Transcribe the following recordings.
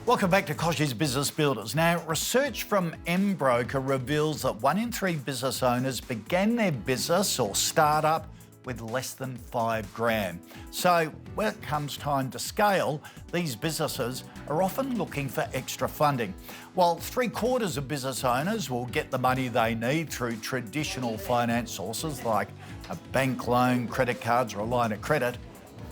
Welcome back to Kochie's Business Builders. Now, research from Embroker reveals that 1 in 3 business owners began their business or startup with less than $5,000. So when it comes time to scale, these businesses are often looking for extra funding. While 3/4 of business owners will get the money they need through traditional finance sources like a bank loan, credit cards or a line of credit,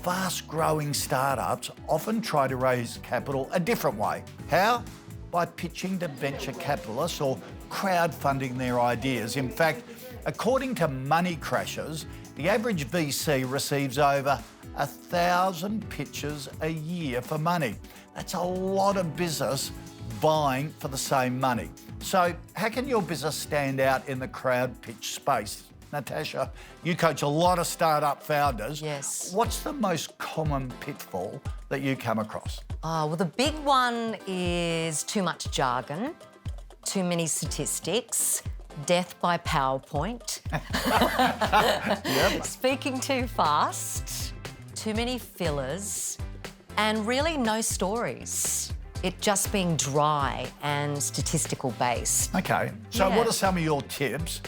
fast-growing startups often try to raise capital a different way. How? By pitching to venture capitalists or crowdfunding their ideas. In fact, according to Money Crashers, the average VC receives over 1,000 pitches a year for money. That's a lot of business vying for the same money. So how can your business stand out in the crowd pitch space? Natasha, you coach a lot of startup founders. Yes. What's the most common pitfall that you come across? Well, the big one is too much jargon, too many statistics, death by PowerPoint, Yep. speaking too fast, too many fillers, and really no stories. It just being dry and statistical based. Okay, so Yeah. what are some of your tips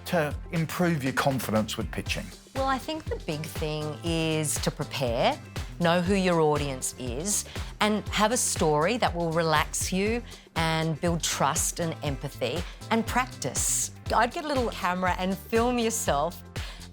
to improve your confidence with pitching? Well, I think the big thing is to prepare, know who your audience is, and have a story that will relax you and build trust and empathy, and practice. I'd get a little camera and film yourself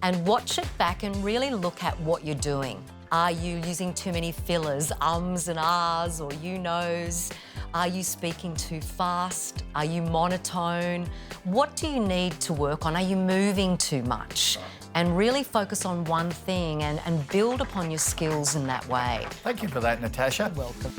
and watch it back and really look at what you're doing. Are you using too many fillers, ums and ahs, or you knows? Are you speaking too fast? Are you monotone? What do you need to work on? Are you moving too much? And really focus on one thing and build upon your skills in that way. Thank you for that, Natasha. Welcome.